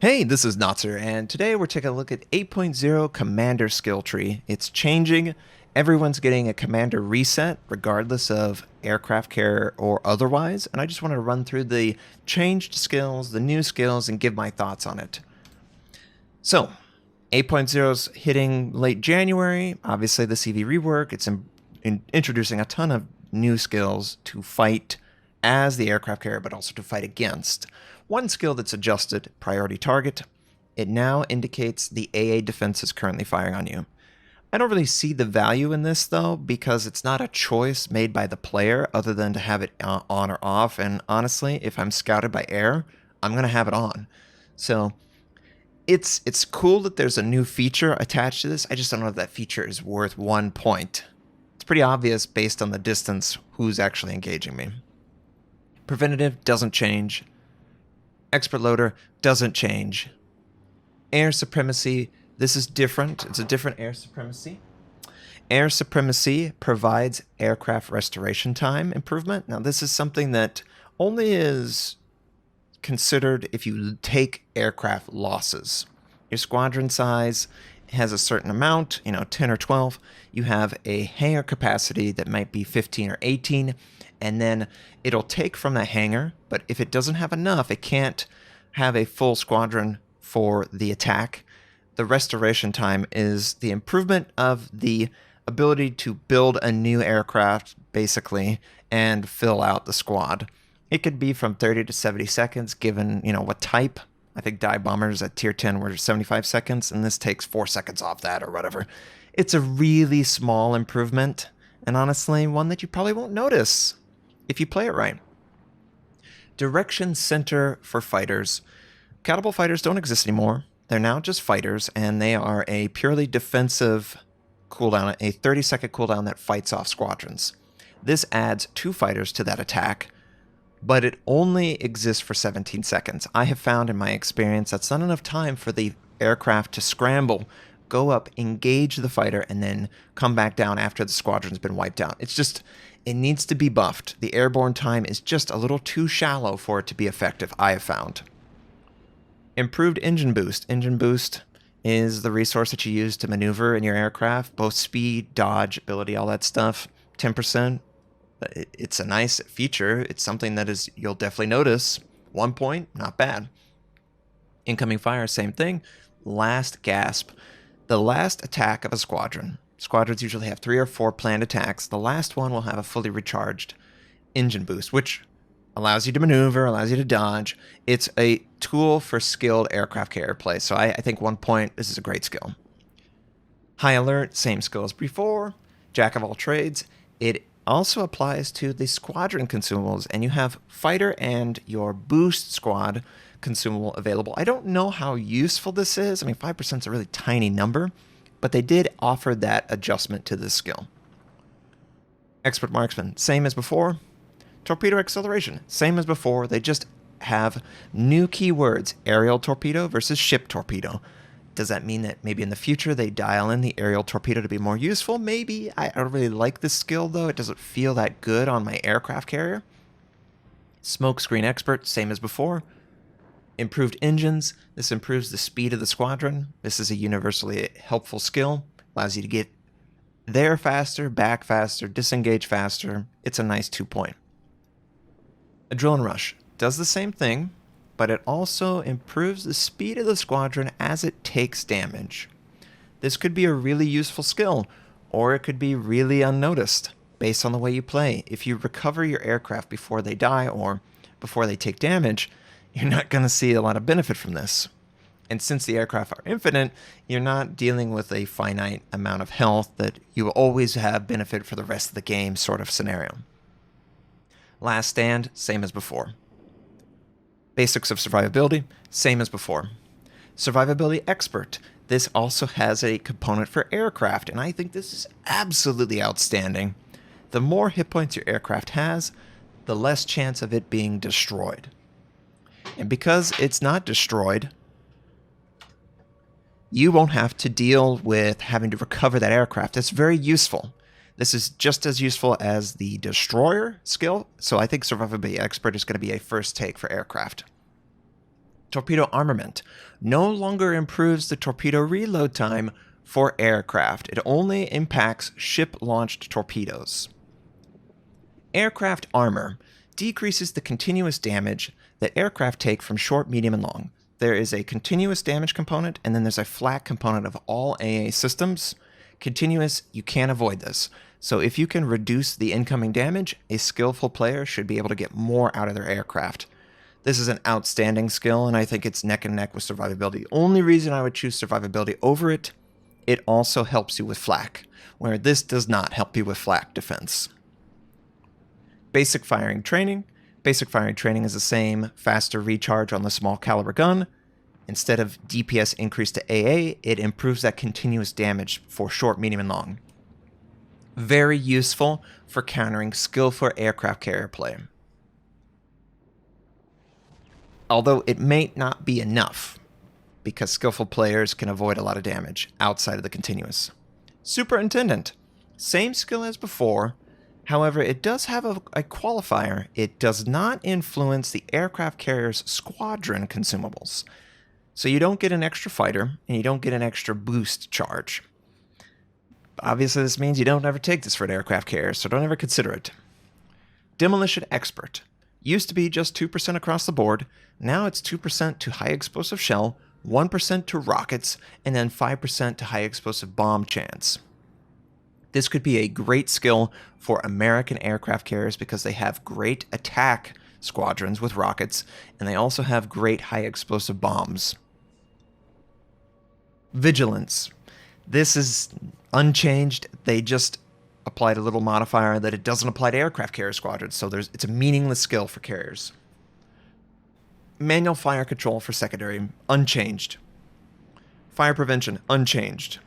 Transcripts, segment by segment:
Hey, this is Notser, and today we're taking a look at 8.0 Commander Skill Tree. It's changing. Everyone's getting a Commander reset, regardless of aircraft carrier or otherwise, and I just want to run through the changed skills, the new skills, and give my thoughts on it. So, 8.0 is hitting late January. Obviously, the CV rework, it's introducing a ton of new skills to fight as the aircraft carrier, but also to fight against. One skill that's adjusted, priority target, it now indicates the AA defense is currently firing on you. I don't really see the value in this though, because it's not a choice made by the player other than to have it on or off. And honestly, if I'm scouted by air, I'm going to have it on. So it's cool that there's a new feature attached to this. I just don't know if that feature is worth 1 point. It's pretty obvious based on the distance who's actually engaging me. Preventative doesn't change. Expert loader doesn't change. Air supremacy, this is different. It's a different air supremacy. Air supremacy provides aircraft restoration time improvement. Now, this is something that only is considered if you take aircraft losses. Your squadron size has a certain amount, 10 or 12. You have a hangar capacity that might be 15 or 18, and then it'll take from that hangar, but if it doesn't have enough, it can't have a full squadron for the attack. The restoration time is the improvement of the ability to build a new aircraft, basically, and fill out the squad. It could be from 30 to 70 seconds, given, what type. I think dive bombers at tier 10 were 75 seconds, and this takes 4 seconds off that or whatever. It's a really small improvement, and honestly, one that you probably won't notice if you play it right. Direction center for fighters. Catapult fighters don't exist anymore. They're now just fighters, and they are a purely defensive cooldown, a 30-second cooldown that fights off squadrons. This adds 2 fighters to that attack, but it only exists for 17 seconds. I have found in my experience that's not enough time for the aircraft to scramble, go up, engage the fighter, and then come back down after the squadron's been wiped out. It needs to be buffed. The airborne time is just a little too shallow for it to be effective, I have found. Improved engine boost. Engine boost is the resource that you use to maneuver in your aircraft, both speed, dodge, ability, all that stuff. 10%. It's a nice feature. It's something that you'll definitely notice. 1 point, not bad. Incoming fire, same thing. Last gasp. The last attack of a squadron. Squadrons usually have 3 or 4 planned attacks. The last one will have a fully recharged engine boost, which allows you to maneuver, allows you to dodge. It's a tool for skilled aircraft carrier play, so I think 1 point, this is a great skill. High alert, same skill as before. Jack of all trades. It also applies to the squadron consumables, and you have fighter and your boost squad consumable available. I don't know how useful this is. 5% is a really tiny number, but they did offer that adjustment to this skill. Expert marksman, same as before. Torpedo acceleration, same as before. They just have new keywords, aerial torpedo versus ship torpedo. Does that mean that maybe in the future they dial in the aerial torpedo to be more useful? Maybe. I don't really like this skill, though. It doesn't feel that good on my aircraft carrier. Smoke screen expert, same as before. Improved engines. This improves the speed of the squadron. This is a universally helpful skill. Allows you to get there faster, back faster, disengage faster. It's a nice 2 point. Adrenaline rush does the same thing, but it also improves the speed of the squadron as it takes damage. This could be a really useful skill, or it could be really unnoticed based on the way you play. If you recover your aircraft before they die or before they take damage, you're not going to see a lot of benefit from this. And since the aircraft are infinite, you're not dealing with a finite amount of health that you will always have benefit for the rest of the game sort of scenario. Last stand, same as before. Basics of survivability, same as before. Survivability expert. This also has a component for aircraft, and I think this is absolutely outstanding. The more hit points your aircraft has, the less chance of it being destroyed. And because it's not destroyed, you won't have to deal with having to recover that aircraft. It's very useful. This is just as useful as the destroyer skill, so I think Survivability Expert is going to be a first take for aircraft. Torpedo armament no longer improves the torpedo reload time for aircraft. It only impacts ship-launched torpedoes. Aircraft armor decreases the continuous damage that aircraft take from short, medium, and long. There is a continuous damage component, and then there's a flak component of all AA systems. Continuous, you can't avoid this. So if you can reduce the incoming damage, a skillful player should be able to get more out of their aircraft. This is an outstanding skill, and I think it's neck and neck with survivability. The only reason I would choose survivability over it, it also helps you with flak, where this does not help you with flak defense. Basic firing training. Basic firing training is the same, faster recharge on the small caliber gun. Instead of DPS increase to AA, it improves that continuous damage for short, medium, and long. Very useful for countering skillful aircraft carrier play. Although it may not be enough, because skillful players can avoid a lot of damage outside of the continuous. Superintendent. Same skill as before. However, it does have a qualifier. It does not influence the aircraft carrier's squadron consumables. So you don't get an extra fighter, and you don't get an extra boost charge. Obviously, this means you don't ever take this for an aircraft carrier, so don't ever consider it. Demolition Expert. Used to be just 2% across the board. Now it's 2% to high explosive shell, 1% to rockets, and then 5% to high explosive bomb chance. This could be a great skill for American aircraft carriers because they have great attack squadrons with rockets, and they also have great high explosive bombs. Vigilance. This is unchanged. They just applied a little modifier that it doesn't apply to aircraft carrier squadrons, so it's a meaningless skill for carriers. Manual fire control for secondary, unchanged. Fire prevention, unchanged.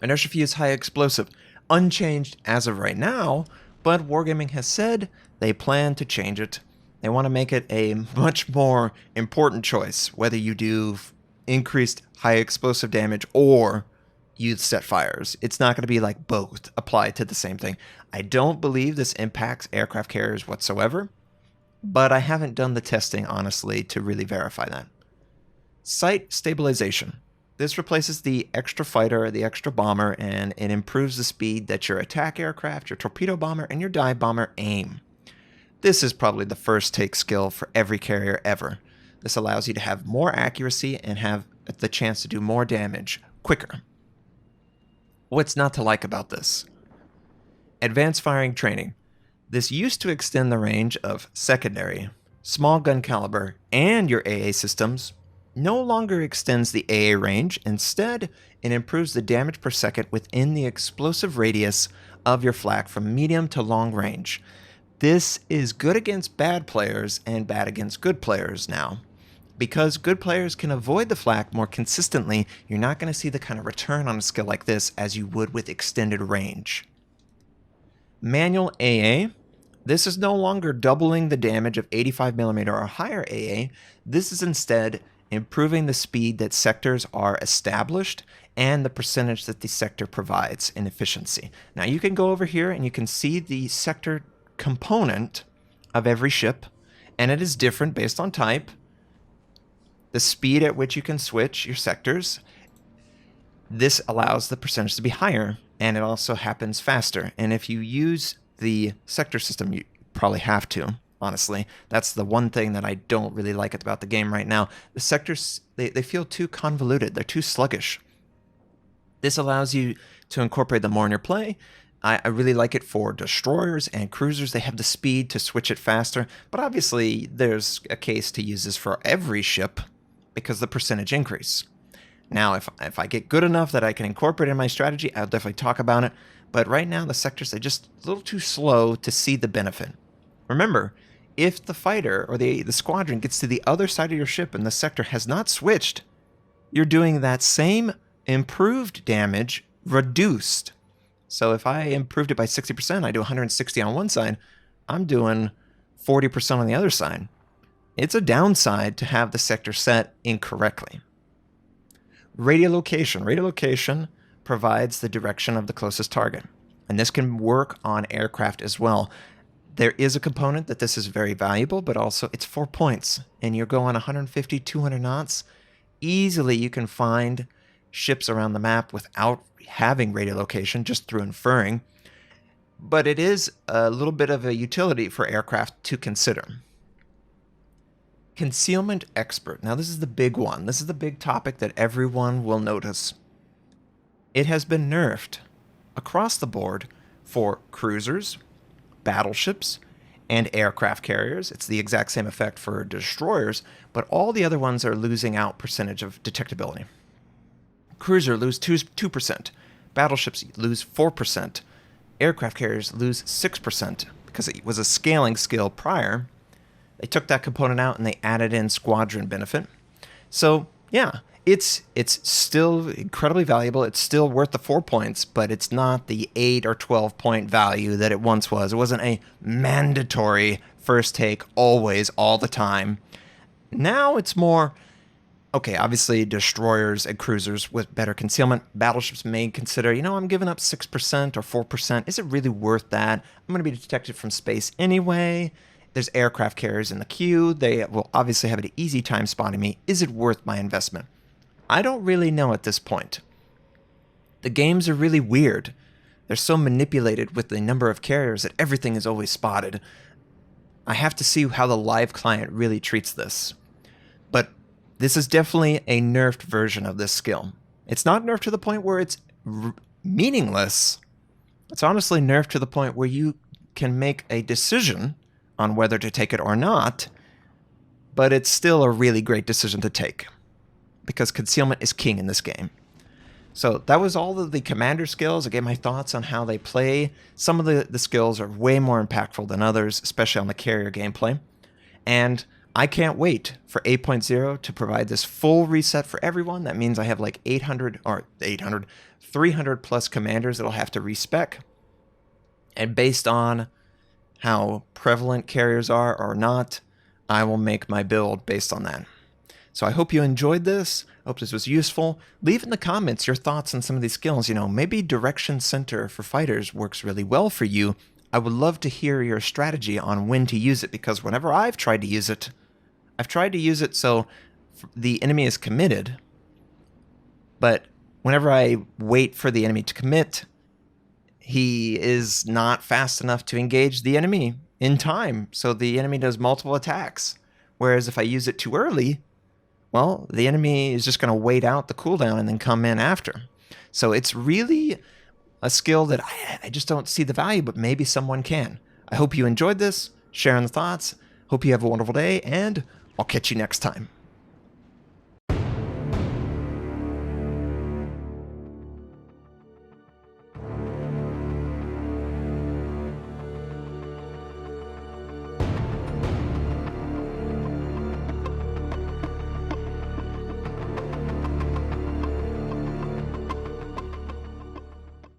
Inertia fuse high explosive, unchanged as of right now, but Wargaming has said they plan to change it. They want to make it a much more important choice, whether you do increased high explosive damage or use set fires. It's not going to be like both applied to the same thing. I don't believe this impacts aircraft carriers whatsoever, but I haven't done the testing, honestly, to really verify that. Site stabilization. This replaces the extra fighter, the extra bomber, and it improves the speed that your attack aircraft, your torpedo bomber, and your dive bomber aim. This is probably the first take skill for every carrier ever. This allows you to have more accuracy and have the chance to do more damage quicker. What's not to like about this? Advanced firing training. This used to extend the range of secondary, small gun caliber, and your AA systems. No longer extends the AA range. Instead, it improves the damage per second within the explosive radius of your flak from medium to long range. This is good against bad players and bad against good players now. Because good players can avoid the flak more consistently, you're not going to see the kind of return on a skill like this as you would with extended range. Manual AA. This is no longer doubling the damage of 85mm or higher AA. This is instead improving the speed that sectors are established and the percentage that the sector provides in efficiency. Now you can go over here and you can see the sector component of every ship, and it is different based on type. The speed at which you can switch your sectors. This allows the percentage to be higher, and it also happens faster. And if you use the sector system, you probably have to, honestly. That's the one thing that I don't really like about the game right now. The sectors, they feel too convoluted. They're too sluggish. This allows you to incorporate them more in your play. I really like it for destroyers and cruisers. They have the speed to switch it faster. But obviously, there's a case to use this for every ship because the percentage increase. Now, if I get good enough that I can incorporate it in my strategy, I'll definitely talk about it. But right now, the sectors, they're just a little too slow to see the benefit. Remember, if the fighter or the squadron gets to the other side of your ship and the sector has not switched, you're doing that same improved damage reduced. So if I improved it by 60%, I do 160 on one side, I'm doing 40% on the other side. It's a downside to have the sector set incorrectly. Radiolocation. Radiolocation provides the direction of the closest target. And this can work on aircraft as well. There is a component that this is very valuable, but also it's 4 points, and you're going 150, 200 knots. Easily you can find ships around the map without having radiolocation, just through inferring. But it is a little bit of a utility for aircraft to consider. Concealment expert. Now this is the big one. This is the big topic that everyone will notice. It has been nerfed across the board for cruisers, battleships, and aircraft carriers. It's the exact same effect for destroyers, but all the other ones are losing out percentage of detectability. Cruiser lose 2%, battleships lose 4%, aircraft carriers lose 6% because it was a scaling skill prior. They took that component out and they added in squadron benefit. So yeah, it's still incredibly valuable. It's still worth the 4 points, but it's not the 8 or 12 point value that it once was. It wasn't a mandatory first take always, all the time. Now it's more, okay, obviously destroyers and cruisers with better concealment. Battleships may consider, I'm giving up 6% or 4%. Is it really worth that? I'm going to be detected from space anyway. There's aircraft carriers in the queue. They will obviously have an easy time spotting me. Is it worth my investment? I don't really know at this point. The games are really weird. They're so manipulated with the number of carriers that everything is always spotted. I have to see how the live client really treats this. But this is definitely a nerfed version of this skill. It's not nerfed to the point where it's meaningless. It's honestly nerfed to the point where you can make a decision on whether to take it or not, but it's still a really great decision to take because concealment is king in this game. So that was all of the commander skills. I gave my thoughts on how they play. Some of the skills are way more impactful than others, especially on the carrier gameplay. And I can't wait for 8.0 to provide this full reset for everyone. That means I have like 300 plus commanders that'll have to respec. And based on how prevalent carriers are or not, I will make my build based on that. So I hope you enjoyed this. I hope this was useful. Leave in the comments your thoughts on some of these skills. Maybe direction center for fighters works really well for you. I would love to hear your strategy on when to use it, because whenever I've tried to use it, so the enemy is committed, but whenever I wait for the enemy to commit, he is not fast enough to engage the enemy in time, so the enemy does multiple attacks. Whereas if I use it too early, well, the enemy is just going to wait out the cooldown and then come in after. So it's really a skill that I just don't see the value, but maybe someone can. I hope you enjoyed this, sharing the thoughts. Hope you have a wonderful day, and I'll catch you next time.